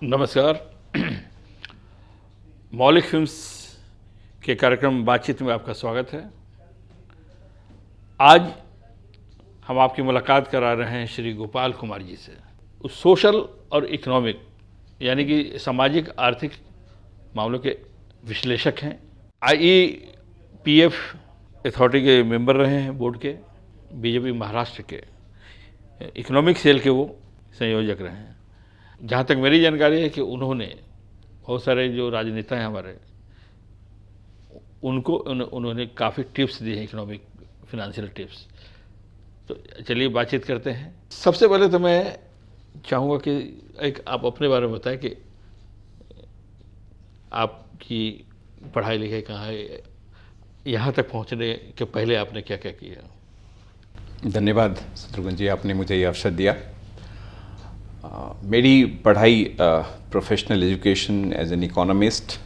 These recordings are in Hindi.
नमस्कार। मौलिक फिल्म्स के कार्यक्रम बातचीत में आपका स्वागत है। आज हम आपकी मुलाकात करा रहे हैं श्री गोपाल कुमार जी से। सोशल और इकोनॉमिक यानी कि सामाजिक आर्थिक मामलों के विश्लेषक हैं। IEPF अथॉरिटी के मेंबर रहे हैं, बोर्ड के, बीजेपी महाराष्ट्र के इकोनॉमिक सेल के वो संयोजक रहे हैं। जहाँ तक मेरी जानकारी है कि उन्होंने बहुत सारे जो राजनेता हैं हमारे, उन्होंने काफ़ी टिप्स दिए हैं, इकोनॉमिक फिनेंशियल टिप्स। तो चलिए बातचीत करते हैं। सबसे पहले तो मैं चाहूँगा कि एक आप अपने बारे में बताएं कि आपकी पढ़ाई लिखाई कहाँ है, यहाँ तक पहुँचने के पहले आपने क्या क्या किया। धन्यवाद शत्रुघ्न जी, आपने मुझे ये अवसर दिया। मेरी पढ़ाई professional education as an economist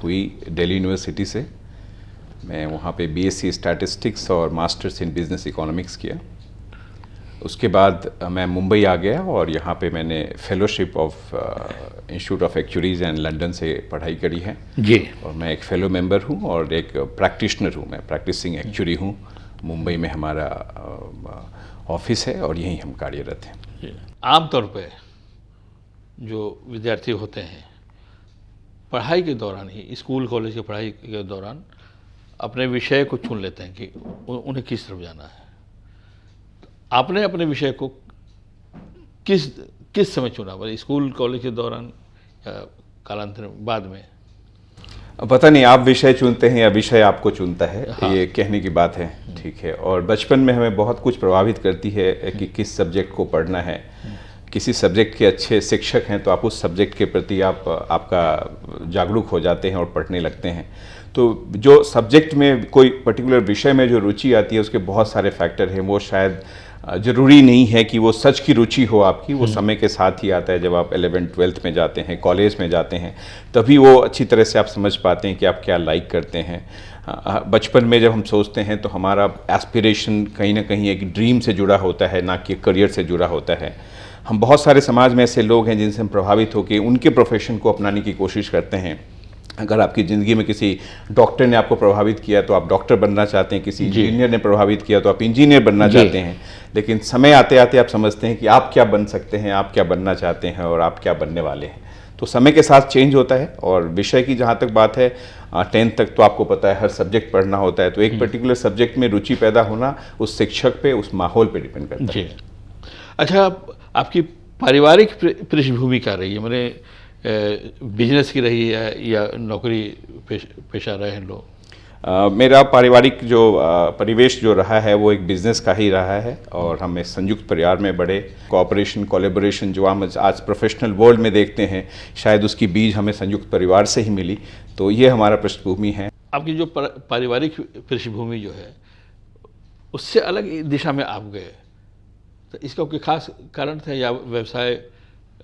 हुई दिल्ली यूनिवर्सिटी से। मैं वहाँ पे BSc स्टैटिस्टिक्स और मास्टर्स इन बिजनेस इकोनॉमिक्स किया। उसके बाद मैं मुंबई आ गया और यहाँ पे मैंने fellowship of institute of actuaries and London से पढ़ाई करी है जी। और मैं एक फेलो मेंबर हूँ और एक प्रैक्टिशनर हूँ। मैं प्रैक्टिसिंग एक्चुरी हूँ। मुंबई में हमारा ऑफिस है और यहीं हम कार्यरत हैं। आमतौर पे जो विद्यार्थी होते हैं पढ़ाई के दौरान ही, स्कूल कॉलेज की पढ़ाई के दौरान अपने विषय को चुन लेते हैं कि उन्हें किस तरफ जाना है। तो आपने अपने विषय को किस समय चुना, स्कूल कॉलेज के दौरान या कालांतर बाद में? पता नहीं आप विषय चुनते हैं या विषय आपको चुनता है। हाँ। ये कहने की बात है, ठीक है। और बचपन में हमें बहुत कुछ प्रभावित करती है कि किस सब्जेक्ट को पढ़ना है। किसी सब्जेक्ट के अच्छे शिक्षक हैं तो आप उस सब्जेक्ट के प्रति आपका जागरूक हो जाते हैं और पढ़ने लगते हैं। तो जो सब्जेक्ट में कोई पर्टिकुलर विषय में जो रुचि आती है उसके बहुत सारे फैक्टर हैं। वो शायद ज़रूरी नहीं है कि वो सच की रुचि हो आपकी, वो समय के साथ ही आता है। जब आप 11th 12th में जाते हैं, कॉलेज में जाते हैं, तभी वो अच्छी तरह से आप समझ पाते हैं कि आप क्या लाइक करते हैं। बचपन में जब हम सोचते हैं तो हमारा एस्पिरेशन कहीं ना कहीं एक ड्रीम से जुड़ा होता है, ना कि करियर से जुड़ा होता है। हम बहुत सारे समाज में ऐसे लोग हैं जिनसे हम प्रभावित होकर उनके प्रोफेशन को अपनाने की कोशिश करते हैं। अगर आपकी ज़िंदगी में किसी डॉक्टर ने आपको प्रभावित किया तो आप डॉक्टर बनना चाहते हैं, किसी इंजीनियर ने प्रभावित किया तो आप इंजीनियर बनना चाहते हैं। लेकिन समय आते आते आप समझते हैं कि आप क्या बन सकते हैं, आप क्या बनना चाहते हैं और आप क्या बनने वाले हैं। तो समय के साथ चेंज होता है। और विषय की जहाँ तक बात है, 10th तक तो आपको पता है हर सब्जेक्ट पढ़ना होता है। तो एक पर्टिकुलर सब्जेक्ट में रुचि पैदा होना उस शिक्षक पे, उस माहौल पे डिपेंड करता है। अच्छा, आपकी पारिवारिक पृष्ठभूमि क्या रही है? मैंने बिजनेस की रही है या नौकरी पेशा रहे हैं लोग? मेरा पारिवारिक जो परिवेश जो रहा है वो एक बिजनेस का ही रहा है और हम एक संयुक्त परिवार में बड़े। कोऑपरेशन, कोलैबोरेशन जो हम आज प्रोफेशनल वर्ल्ड में देखते हैं, शायद उसकी बीज हमें संयुक्त परिवार से ही मिली। तो ये हमारा पृष्ठभूमि है। आपकी जो पारिवारिक पृष्ठभूमि जो है उससे अलग दिशा में आप गए, तो इसका कोई खास कारण था या व्यवसाय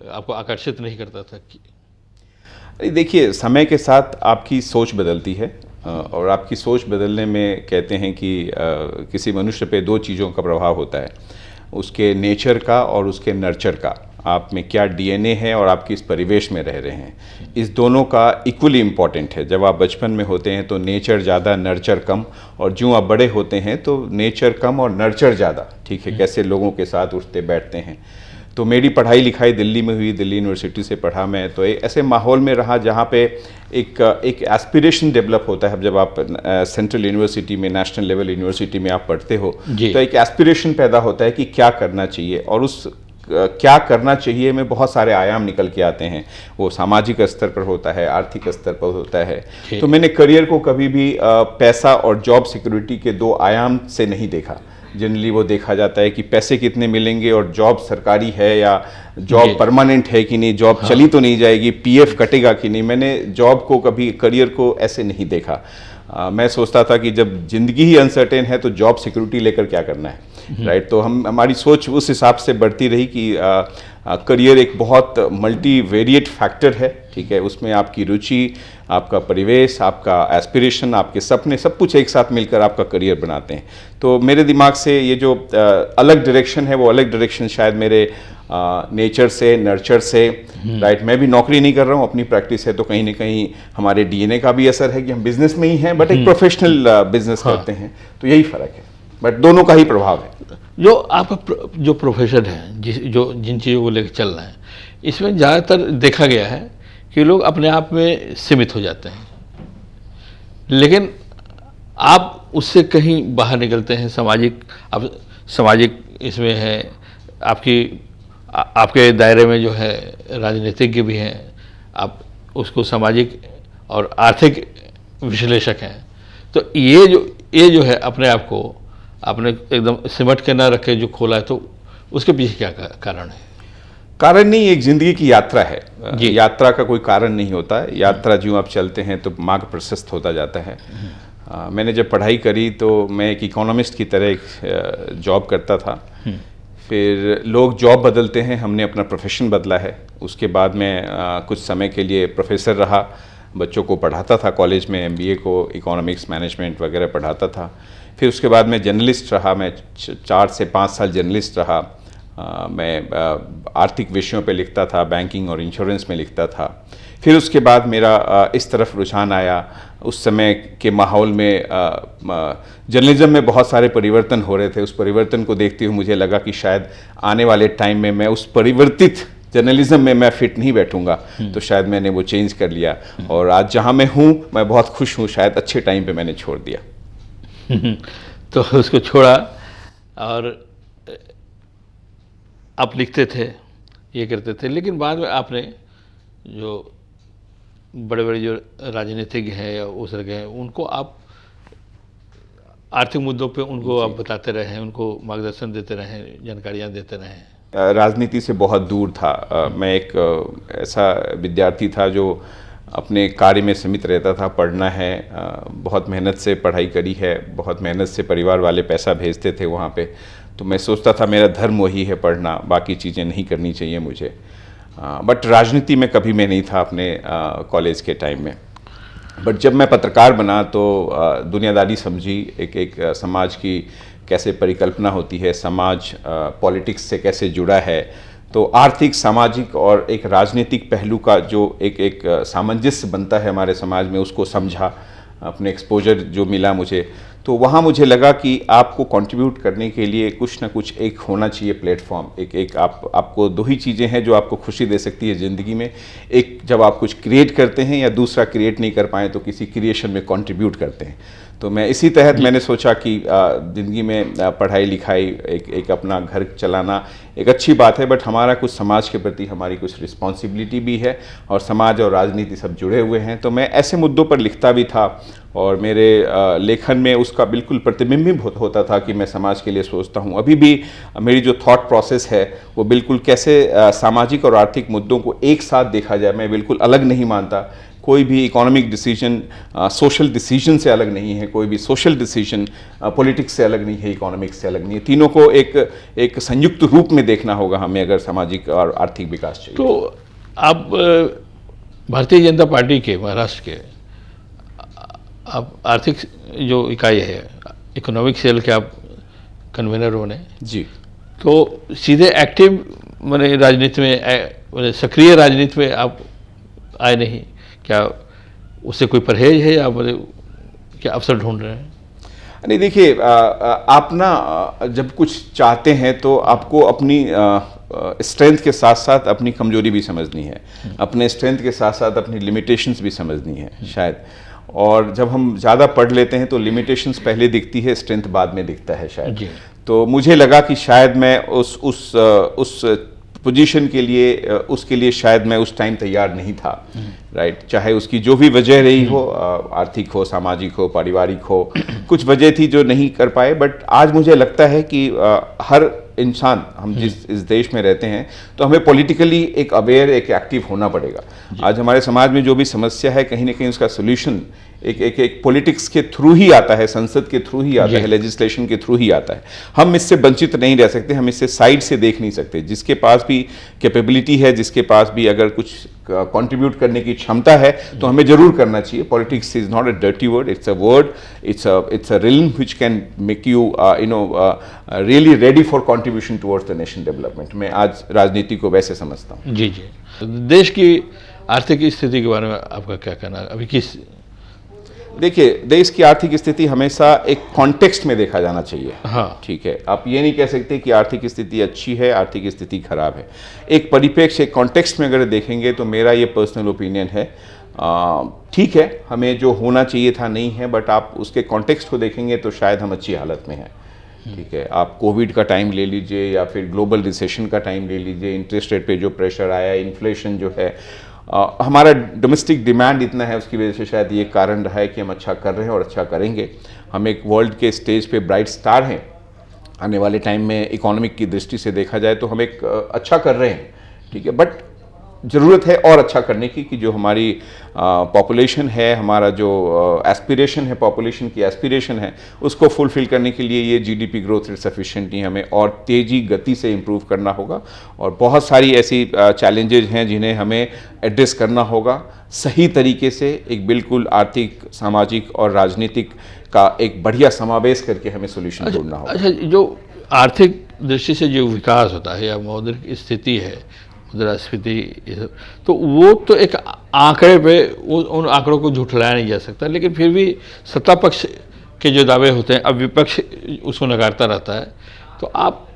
आपको आकर्षित नहीं करता था? देखिए, समय के साथ आपकी सोच बदलती है और आपकी सोच बदलने में कहते हैं कि किसी मनुष्य पे दो चीज़ों का प्रभाव होता है, उसके नेचर का और उसके नर्चर का। आप में क्या DNA है और आप किस परिवेश में रह रहे हैं, इस दोनों का इक्वली इम्पॉर्टेंट है। जब आप बचपन में होते हैं तो नेचर ज़्यादा, नर्चर कम, और जो आप बड़े होते हैं तो नेचर कम और नर्चर ज़्यादा, ठीक है, कैसे लोगों के साथ उठते बैठते हैं। तो मेरी पढ़ाई लिखाई दिल्ली में हुई, दिल्ली यूनिवर्सिटी से पढ़ा मैं। तो ऐसे माहौल में रहा जहाँ पे एक एस्पिरेशन डेवलप होता है। जब आप सेंट्रल यूनिवर्सिटी में, नेशनल लेवल यूनिवर्सिटी में आप पढ़ते हो तो एक एस्पिरेशन पैदा होता है कि क्या करना चाहिए, और उस क्या करना चाहिए में बहुत सारे आयाम निकल के आते हैं। वो सामाजिक स्तर पर होता है, आर्थिक स्तर पर होता है। तो मैंने करियर को कभी भी पैसा और जॉब सिक्योरिटी के दो आयाम से नहीं देखा। जनरली वो देखा जाता है कि पैसे कितने मिलेंगे और जॉब सरकारी है या जॉब परमानेंट है कि नहीं, जॉब चली तो नहीं जाएगी, PF कटेगा कि नहीं। मैंने जॉब को कभी, करियर को ऐसे नहीं देखा। मैं सोचता था कि जब जिंदगी ही अनसर्टेन है तो जॉब सिक्योरिटी लेकर क्या करना है, राइट। तो हमारी सोच उस हिसाब से बढ़ती रही कि करियर एक बहुत मल्टी वेरिएट फैक्टर है, ठीक है। उसमें आपकी रुचि, आपका परिवेश, आपका एस्पिरेशन, आपके सपने, सब कुछ एक साथ मिलकर आपका करियर बनाते हैं। तो मेरे दिमाग से ये जो अलग डायरेक्शन है, वो अलग डायरेक्शन शायद मेरे नेचर से, नर्चर से, राइट। मैं भी नौकरी नहीं कर रहा हूँ, अपनी प्रैक्टिस है, तो कहीं ना कहीं हमारे डीएनए का भी असर है कि हम बिजनेस में ही हैं, बट एक प्रोफेशनल बिजनेस करते हैं, तो यही फर्क है, बट दोनों का ही प्रभाव है। जो आपका जो प्रोफेशन है, जिन चीज़ों को लेकर चल रहे हैं, इसमें ज़्यादातर देखा गया है कि लोग अपने आप में सीमित हो जाते हैं, लेकिन आप उससे कहीं बाहर निकलते हैं। सामाजिक इसमें है, आपके दायरे में जो है राजनीतिज्ञ भी हैं, आप उसको सामाजिक और आर्थिक विश्लेषक हैं। तो ये जो है अपने आप को आपने एकदम सिमट के ना रखे जो खोला है, तो उसके पीछे क्या कारण है? कारण नहीं, एक जिंदगी की यात्रा है। यात्रा का कोई कारण नहीं होता है, यात्रा जो आप चलते हैं तो मार्ग प्रशस्त होता जाता है। मैंने जब पढ़ाई करी तो मैं एक इकोनॉमिस्ट की तरह एक जॉब करता था। फिर लोग जॉब बदलते हैं, हमने अपना प्रोफेशन बदला है। उसके बाद मैं कुछ समय के लिए प्रोफेसर रहा, बच्चों को पढ़ाता था, कॉलेज में एमबीए को, इकोनॉमिक्स मैनेजमेंट वगैरह पढ़ाता था। फिर उसके बाद मैं जर्नलिस्ट रहा, मैं 4 से 5 साल जर्नलिस्ट रहा। मैं आर्थिक विषयों पे लिखता था, बैंकिंग और इंश्योरेंस में लिखता था। फिर उसके बाद मेरा इस तरफ रुझान आया। उस समय के माहौल में जर्नलिज्म में बहुत सारे परिवर्तन हो रहे थे। उस परिवर्तन को देखते हुए मुझे लगा कि शायद आने वाले टाइम में मैं उस परिवर्तित जर्नलिज्म में मैं फिट नहीं बैठूंगा, तो शायद मैंने वो चेंज कर लिया। और आज जहाँ मैं हूँ मैं बहुत खुश हूँ, शायद अच्छे टाइम पे मैंने छोड़ दिया। तो उसको छोड़ा और आप लिखते थे, ये करते थे, लेकिन बाद में आपने जो बड़े बड़े जो राजनीतिज्ञ हैं या उस तरह के हैं, उनको आप आर्थिक मुद्दों पे उनको आप बताते रहे, उनको मार्गदर्शन देते रहे, जानकारियाँ देते रहे। राजनीति से बहुत दूर था। मैं एक ऐसा विद्यार्थी था जो अपने कार्य में सीमित रहता था। पढ़ना है, बहुत मेहनत से पढ़ाई करी है, बहुत मेहनत से परिवार वाले पैसा भेजते थे वहाँ पे, तो मैं सोचता था मेरा धर्म वही है पढ़ना, बाकी चीज़ें नहीं करनी चाहिए मुझे। बट राजनीति में कभी मैं नहीं था अपने कॉलेज के टाइम में। बट जब मैं पत्रकार बना तो दुनियादारी समझी, एक समाज की कैसे परिकल्पना होती है, समाज पॉलिटिक्स से कैसे जुड़ा है। तो आर्थिक, सामाजिक और एक राजनीतिक पहलू का जो एक सामंजस्य बनता है हमारे समाज में, उसको समझा। अपने एक्सपोजर जो मिला मुझे, तो वहाँ मुझे लगा कि आपको कंट्रीब्यूट करने के लिए कुछ ना कुछ एक होना चाहिए प्लेटफॉर्म। आपको 2 ही चीज़ें हैं जो आपको खुशी दे सकती है ज़िंदगी में। एक, जब आप कुछ क्रिएट करते हैं, या दूसरा क्रिएट नहीं कर पाएँ तो किसी क्रिएशन में कंट्रीब्यूट करते हैं। तो मैं इसी तहत मैंने सोचा कि ज़िंदगी में पढ़ाई लिखाई, एक अपना घर चलाना एक अच्छी बात है, बट हमारा कुछ समाज के प्रति हमारी कुछ रिस्पॉन्सिबिलिटी भी है, और समाज और राजनीति सब जुड़े हुए हैं। तो मैं ऐसे मुद्दों पर लिखता भी था, और मेरे लेखन में उसका बिल्कुल प्रतिबिंब होता था कि मैं समाज के लिए सोचता हूँ। अभी भी मेरी जो थॉट प्रोसेस है वो बिल्कुल कैसे सामाजिक और आर्थिक मुद्दों को एक साथ देखा जाए, मैं बिल्कुल अलग नहीं मानता। कोई भी इकोनॉमिक डिसीजन सोशल डिसीजन से अलग नहीं है, कोई भी सोशल डिसीजन पॉलिटिक्स से अलग नहीं है, इकोनॉमिक्स से अलग नहीं है। तीनों को एक संयुक्त रूप में देखना होगा हमें, अगर सामाजिक और आर्थिक विकास चाहिए। तो आप भारतीय जनता पार्टी के महाराष्ट्र के आप आर्थिक जो इकाई है, इकोनॉमिक सेल के आप कन्वीनर बने जी। तो सीधे एक्टिव माने राजनीति में, सक्रिय राजनीति में आप आए नहीं, क्या उससे कोई परहेज है, या क्या अवसर ढूंढ रहे हैं? नहीं, देखिए, आप ना जब कुछ चाहते हैं तो आपको अपनी स्ट्रेंथ के साथ साथ अपनी कमजोरी भी समझनी है, अपने स्ट्रेंथ के साथ साथ अपनी लिमिटेशंस भी समझनी है शायद। और जब हम ज़्यादा पढ़ लेते हैं तो लिमिटेशंस पहले दिखती है, स्ट्रेंथ बाद में दिखता है शायद। तो मुझे लगा कि शायद मैं उस पोजीशन के लिए, उसके लिए शायद मैं उस टाइम तैयार नहीं था, राइट। चाहे उसकी जो भी वजह रही हो, आर्थिक हो, सामाजिक हो, पारिवारिक हो, कुछ वजह थी जो नहीं कर पाए। बट आज मुझे लगता है कि हर इंसान, हम जिस इस देश में रहते हैं, तो हमें पॉलिटिकली एक अवेयर, एक एक्टिव होना पड़ेगा। आज हमारे समाज में जो भी समस्या है, कहीं ना कहीं उसका सोल्यूशन एक पॉलिटिक्स के थ्रू ही आता है, संसद के थ्रू ही आता है, लेजिस्लेशन के थ्रू ही आता है। हम इससे वंचित नहीं रह सकते, हम इससे साइड से देख नहीं सकते। जिसके पास भी कैपेबिलिटी है, जिसके पास भी अगर कुछ कंट्रीब्यूट करने की क्षमता है तो हमें जरूर करना चाहिए। Politics is not a dirty word, it's a word, it's a realm which can make you really ready for contribution towards the nation development. मैं आज राजनीति को वैसे समझता हूँ। जी जी। देश की आर्थिक स्थिति के बारे में आपका क्या कहना है अभी? देखिए, देश की आर्थिक स्थिति हमेशा एक कॉन्टेक्स्ट में देखा जाना चाहिए। हाँ, ठीक है, आप ये नहीं कह सकते कि आर्थिक स्थिति अच्छी है, आर्थिक स्थिति खराब है। एक परिप्रेक्ष्य, एक कॉन्टेक्स्ट में अगर देखेंगे तो मेरा ये पर्सनल ओपिनियन है, ठीक है, हमें जो होना चाहिए था नहीं है, बट आप उसके कॉन्टेक्स्ट को देखेंगे तो शायद हम अच्छी हालत में हैं। ठीक है, आप कोविड का टाइम ले लीजिए या फिर ग्लोबल रिसेशन का टाइम ले लीजिए, इंटरेस्ट रेट पे जो प्रेशर आया, इन्फ्लेशन जो है, हमारा डोमेस्टिक डिमांड इतना है, उसकी वजह से शायद ये कारण रहा है कि हम अच्छा कर रहे हैं और अच्छा करेंगे। हम एक वर्ल्ड के स्टेज पे ब्राइट स्टार हैं। आने वाले टाइम में इकोनॉमिक की दृष्टि से देखा जाए तो हम एक अच्छा कर रहे हैं। ठीक है, बट ज़रूरत है और अच्छा करने की, कि जो हमारी पॉपुलेशन है, हमारा जो एस्पिरेशन है, पॉपुलेशन की एस्पिरेशन है, उसको फुलफिल करने के लिए ये जीडीपी ग्रोथ रेट सफिशिएंट नहीं, हमें और तेज़ी गति से इम्प्रूव करना होगा। और बहुत सारी ऐसी चैलेंजेज हैं जिन्हें हमें एड्रेस करना होगा सही तरीके से, एक बिल्कुल आर्थिक, सामाजिक और राजनीतिक का एक बढ़िया समावेश करके हमें सोल्यूशन ढूंढना होगा। अच्छा, जो आर्थिक दृष्टि से जो विकास होता है या मौद्रिक स्थिति है, मुद्रास्फीति, ये सब, तो वो तो एक आंकड़े पे, उन आंकड़ों को झुठलाया नहीं जा सकता, लेकिन फिर भी सत्ता पक्ष के जो दावे होते हैं, अब विपक्ष उसको नकारता रहता है, तो आप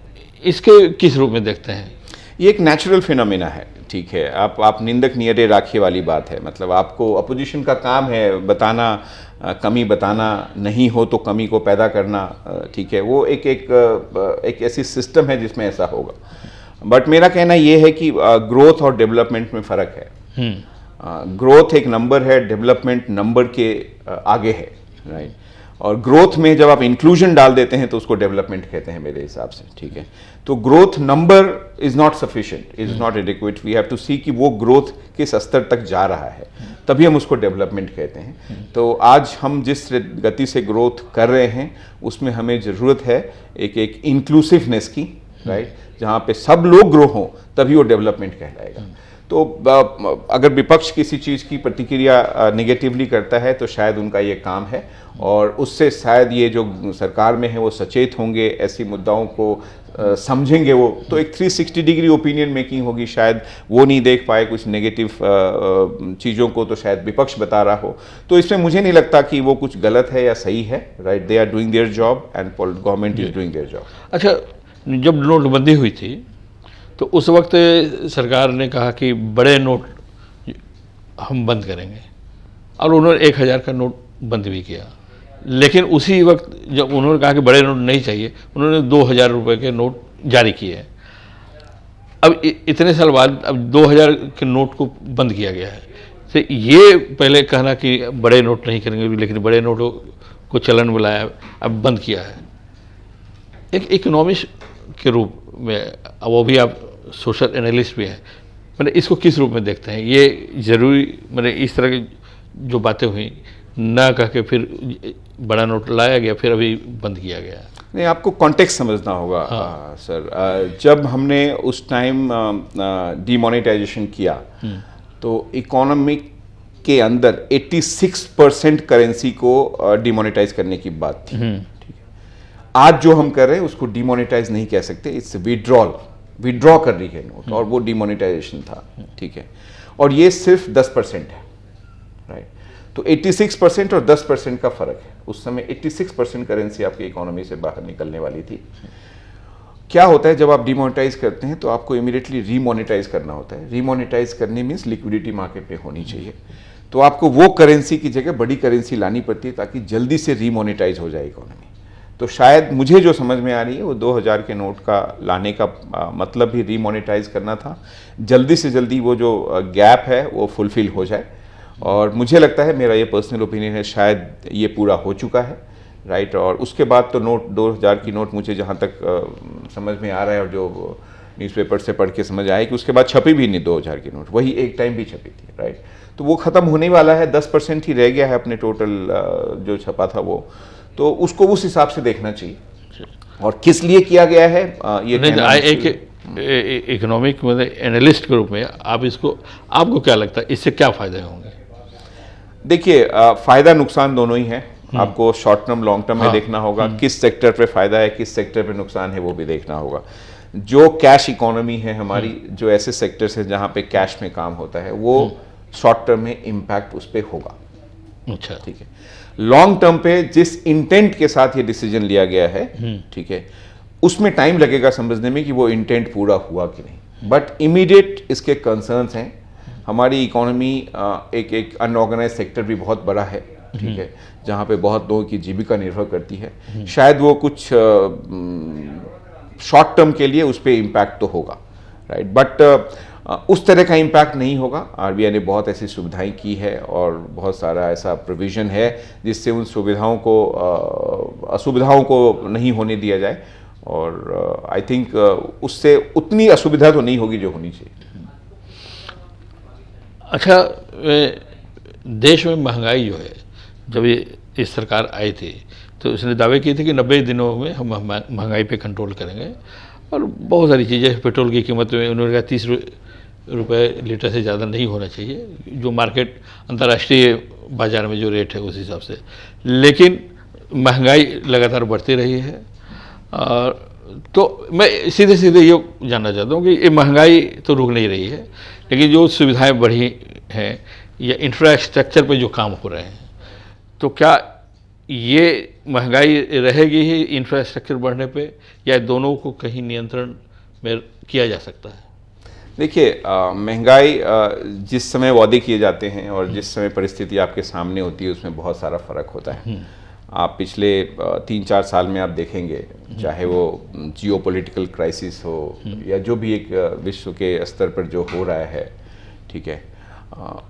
इसके किस रूप में देखते हैं? ये एक नेचुरल फिनोमिना है। ठीक है, आप निंदक नियरे राखिए वाली बात है। मतलब आपको अपोजिशन का काम है बताना, कमी बताना, नहीं हो तो कमी को पैदा करना। ठीक है, वो एक ऐसी सिस्टम है जिसमें ऐसा होगा। बट मेरा कहना ये है कि ग्रोथ और डेवलपमेंट में फ़र्क है। ग्रोथ एक नंबर है, डेवलपमेंट नंबर के आगे है, राइट। और ग्रोथ में जब आप इंक्लूजन डाल देते हैं तो उसको डेवलपमेंट कहते हैं मेरे हिसाब से। ठीक है, तो growth number is not sufficient, is not adequate. We have to see कि वो ग्रोथ किस स्तर तक जा रहा है, तभी हम उसको डेवलपमेंट कहते हैं। तो आज हम जिस गति से ग्रोथ कर रहे हैं उसमें हमें ज़रूरत है एक इंक्लूसिवनेस की, राइट, जहाँ पे सब लोग ग्रो हों तभी वो डेवलपमेंट कहलाएगा। तो अगर विपक्ष किसी चीज़ की प्रतिक्रिया नेगेटिवली करता है तो शायद उनका ये काम है, और उससे शायद ये जो सरकार में है वो सचेत होंगे, ऐसी मुद्दाओं को समझेंगे। वो तो एक 360 डिग्री ओपिनियन मेकिंग होगी, शायद वो नहीं देख पाए कुछ नेगेटिव चीज़ों को, तो शायद विपक्ष बता रहा हो। तो इसमें मुझे नहीं लगता कि वो कुछ गलत है या सही है, right. They are doing their job and government is doing their job. अच्छा, जब नोटबंदी हुई थी तो उस वक्त सरकार ने कहा कि बड़े नोट हम बंद करेंगे, और उन्होंने 1000 का नोट बंद भी किया। लेकिन उसी वक्त जब उन्होंने कहा कि बड़े नोट नहीं चाहिए, उन्होंने 2000 रुपये के नोट जारी किए। अब इतने साल बाद अब 2000 के नोट को बंद किया गया है। तो ये पहले कहना कि बड़े नोट नहीं करेंगे, लेकिन बड़े नोटों को चलन में लाया, अब बंद किया है। एक इकोनॉमिस्ट के रूप में, वो भी आप सोशल एनालिस्ट भी हैं, मैंने इसको किस रूप में देखते हैं? ये ज़रूरी, मैंने इस तरह की जो बातें हुई ना कह के फिर बड़ा नोट लाया गया, फिर अभी बंद किया गया। नहीं, आपको कॉन्टेक्स्ट समझना होगा। हाँ। सर, जब हमने उस टाइम डीमोनेटाइजेशन किया तो इकोनॉमी के अंदर 86% करेंसी को डीमोनेटाइज करने की बात थी। ठीक है, आज जो हम कर रहे हैं उसको डीमोनेटाइज नहीं कह सकते, इट्स विड्रॉ कर रही है नोट, और वो डीमोनेटाइजेशन था। ठीक है, और ये सिर्फ 10% है, राइट। तो 86% और 10% का फर्क है। उस समय 86% करेंसी आपकी इकोनॉमी से बाहर निकलने वाली थी। क्या होता है जब आप डीमोनेटाइज करते हैं तो आपको इमीडिएटली रीमोनेटाइज करना होता है। रीमोनेटाइज करने मीन्स लिक्विडिटी मार्केट में होनी चाहिए, तो आपको वो करेंसी की जगह बड़ी करेंसी लानी पड़ती है ताकि जल्दी से रीमोनेटाइज हो जाए इकोनॉमी। तो शायद मुझे जो समझ में आ रही है वो 2000 के नोट का लाने का मतलब भी रीमोनेटाइज करना था, जल्दी से जल्दी वो जो गैप है वो फुलफिल हो जाए। और मुझे लगता है, मेरा ये पर्सनल ओपिनियन है, शायद ये पूरा हो चुका है, राइट। और उसके बाद तो नोट 2000 की नोट मुझे जहाँ तक समझ में आ रहा है और जो न्यूज़पेपर से पढ़ के समझ आया कि उसके बाद छपी भी नहीं 2000 की नोट, वही एक टाइम भी छपी थी, राइट। तो वो ख़त्म होने वाला है, 10% ही रह गया है अपने टोटल जो छपा था वो, तो उसको उस हिसाब से देखना चाहिए। और किस लिए किया गया है ये नहीं, इकोनॉमिक मतलब एनालिस्ट के रूप में आप इसको, आपको क्या लगता है इससे क्या फायदे होंगे? देखिए, फायदा नुकसान दोनों ही है। आपको शॉर्ट टर्म लॉन्ग टर्म में देखना होगा, किस सेक्टर पे फायदा है, किस सेक्टर पे नुकसान है, वो भी देखना होगा। जो कैश इकोनॉमी है हमारी, जो ऐसे सेक्टर्स हैं जहाँ पे कैश में काम होता है, वो शॉर्ट टर्म में इम्पैक्ट उस पर होगा। अच्छा, ठीक है। लॉन्ग टर्म पे जिस इंटेंट के साथ ये डिसीजन लिया गया है, ठीक है, उसमें टाइम लगेगा समझने में कि वो इंटेंट पूरा हुआ कि नहीं। बट इमीडिएट इसके कंसर्न्स हैं। हमारी इकोनॉमी एक अनऑर्गेनाइज सेक्टर भी बहुत बड़ा है, ठीक है, जहाँ पे बहुत लोगों की जीविका निर्भर करती है। शायद वो कुछ शॉर्ट टर्म के लिए उस पर इम्पैक्ट तो होगा, राइट, बट उस तरह का इम्पैक्ट नहीं होगा। आरबीआई ने बहुत ऐसी सुविधाएं की है और बहुत सारा ऐसा प्रोविजन है जिससे उन सुविधाओं को असुविधाओं को नहीं होने दिया जाए, और आई थिंक उससे उतनी असुविधा तो नहीं होगी जो होनी चाहिए। अच्छा, देश में महंगाई जो है, जब ये इस सरकार आई थी तो उसने दावे किए थे कि 90 दिनों में हम महंगाई पे कंट्रोल करेंगे, और बहुत सारी चीज़ें, पेट्रोल की कीमत में उन्होंने कहा 30 रुपये लीटर से ज़्यादा नहीं होना चाहिए, जो मार्केट अंतर्राष्ट्रीय बाज़ार में जो रेट है उस हिसाब से। लेकिन महंगाई लगातार बढ़ती रही है। और तो मैं सीधे सीधे ये जानना चाहता हूँ कि ये महंगाई तो रुक नहीं रही है, लेकिन जो सुविधाएं बढ़ी हैं या इंफ्रास्ट्रक्चर पे जो काम हो रहे हैं, तो क्या ये महंगाई रहेगी ही इंफ्रास्ट्रक्चर बढ़ने पे, या दोनों को कहीं नियंत्रण में किया जा सकता है? देखिए, महंगाई जिस समय वादे किए जाते हैं और जिस समय परिस्थिति आपके सामने होती है उसमें बहुत सारा फर्क होता है। आप पिछले 3-4 साल में आप देखेंगे, चाहे वो जियोपॉलिटिकल क्राइसिस हो या जो भी एक विश्व के स्तर पर जो हो रहा है, ठीक है,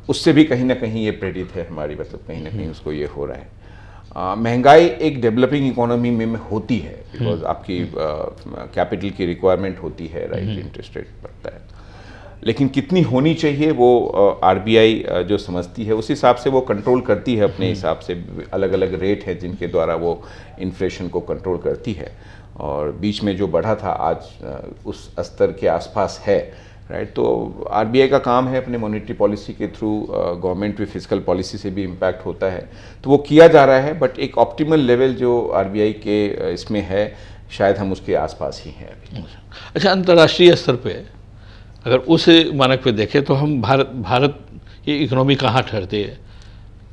उससे भी कहीं ना कहीं ये प्रेरित है हमारी, मतलब कहीं ना कहीं उसको ये हो रहा है। महंगाई एक डेवलपिंग इकोनॉमी में होती है, बिकॉज आपकी कैपिटल की रिक्वायरमेंट होती है, राइट, इंटरेस्ट रेट बढ़ता है। लेकिन कितनी होनी चाहिए वो आरबीआई जो समझती है उस हिसाब से वो कंट्रोल करती है अपने हिसाब से। अलग अलग रेट हैं जिनके द्वारा वो इन्फ्लेशन को कंट्रोल करती है, और बीच में जो बढ़ा था आज उस स्तर के आसपास है, राइट। तो आरबीआई का काम है अपने मॉनेटरी पॉलिसी के थ्रू, गवर्नमेंट भी फिजिकल पॉलिसी से भी इम्पैक्ट होता है, तो वो किया जा रहा है। बट एक ऑप्टिमल लेवल जो आरबीआई के इसमें है, शायद हम उसके आसपास ही हैं अभी। अच्छा, अंतर्राष्ट्रीय स्तर पे अगर उस मानक पे देखें तो हम भारत की इकोनॉमी कहाँ ठहरती है,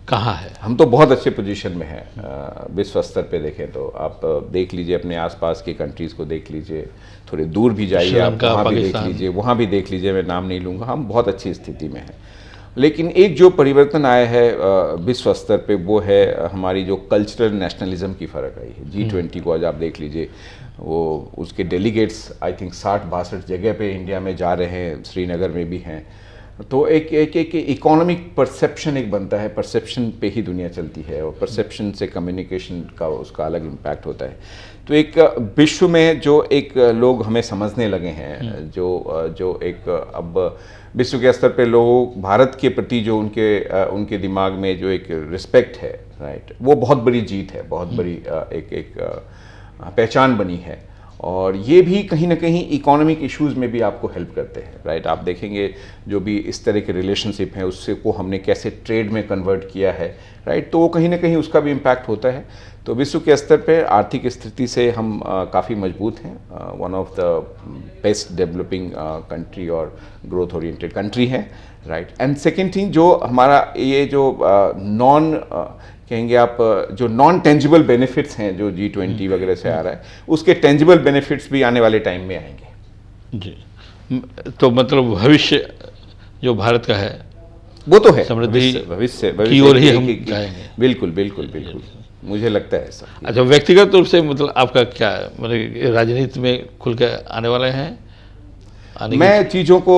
कहाँ है? हम तो बहुत अच्छे पोजीशन में हैं विश्व स्तर पे देखें तो। आप देख लीजिए अपने आसपास की कंट्रीज़ को देख लीजिए, थोड़े दूर भी जाइए आप, वहाँ भी देख लीजिए, वहाँ भी देख लीजिए, मैं नाम नहीं लूँगा, हम बहुत अच्छी स्थिति में हैं। लेकिन एक जो परिवर्तन आया है विश्व स्तर पे, वो है हमारी जो कल्चरल नेशनलिज्म की फ़र्क आई है। G20 को आज आप देख लीजिए, वो उसके डेलीगेट्स आई थिंक 60-62 जगह पे इंडिया में जा रहे हैं, श्रीनगर में भी हैं। तो एक इकोनॉमिक परसेप्शन एक बनता है, परसेप्शन पे ही दुनिया चलती है, और परसेप्शन से कम्युनिकेशन का उसका अलग इम्पैक्ट होता है। तो एक विश्व में जो एक लोग हमें समझने लगे हैं, जो एक अब विश्व के स्तर पे लोग भारत के प्रति जो उनके दिमाग में जो एक रिस्पेक्ट है, राइट, वो बहुत बड़ी जीत है, बहुत बड़ी एक पहचान बनी है। और ये भी कहीं ना कहीं इकोनॉमिक इश्यूज़ में भी आपको हेल्प करते हैं, राइट। आप देखेंगे जो भी इस तरह के रिलेशनशिप हैं उससे को हमने कैसे ट्रेड में कन्वर्ट किया है, राइट, तो वो कहीं ना कहीं उसका भी इम्पैक्ट होता है। तो विश्व के स्तर पे आर्थिक स्थिति से हम काफ़ी मजबूत हैं, one of the best developing country और ग्रोथ ओरिएंटेड कंट्री है, राइट। एंड सेकेंड थिंग, जो हमारा ये जो कहेंगे आप, जो नॉन टेंजिबल बेनिफिट्स हैं जो G20 वगैरह से आ रहा है, उसके टेंजिबल बेनिफिट्स भी आने वाले टाइम में आएंगे। जी, तो मतलब भविष्य जो भारत का है वो तो है, समृद्धि भविष्य की ओर ही हम जाएंगे। बिल्कुल बिल्कुल बिल्कुल, मुझे लगता है ऐसा। अच्छा, व्यक्तिगत रूप से मतलब आपका क्या, मतलब राजनीति में खुल के आने वाले हैं? मैं चीज़ों को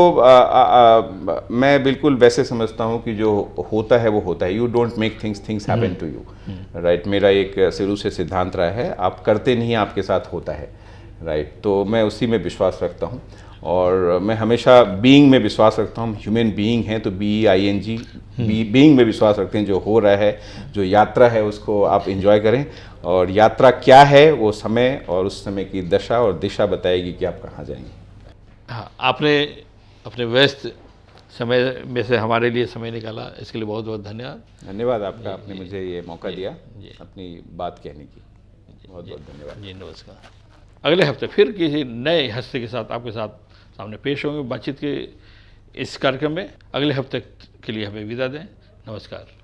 मैं बिल्कुल वैसे समझता हूँ कि जो होता है वो होता है। You don't make things happen to you, right. मेरा एक शुरू से सिद्धांत रहा है, आप करते नहीं, आपके साथ होता है, राइट। तो मैं उसी में विश्वास रखता हूँ, और मैं हमेशा बीइंग में विश्वास रखता हूँ। ह्यूमन बीइंग है तो BEING, बीइंग में विश्वास रखते हैं। जो हो रहा है, जो यात्रा है, उसको आप एंजॉय करें, और यात्रा क्या है वो समय और उस समय की दशा और दिशा बताएगी कि आप कहाँ जाएंगे। हाँ, आपने अपने व्यस्त समय में से हमारे लिए समय निकाला, इसके लिए बहुत बहुत धन्यवाद। धन्यवाद आपका, आपने मुझे ये मौका दिया जी। अपनी बात कहने की। बहुत बहुत धन्यवाद। जी नमस्कार। अगले हफ्ते फिर किसी नए हस्ती के साथ आपके साथ सामने पेश होंगे बातचीत के इस कार्यक्रम में। अगले हफ्ते के लिए हमें विदा दें। नमस्कार।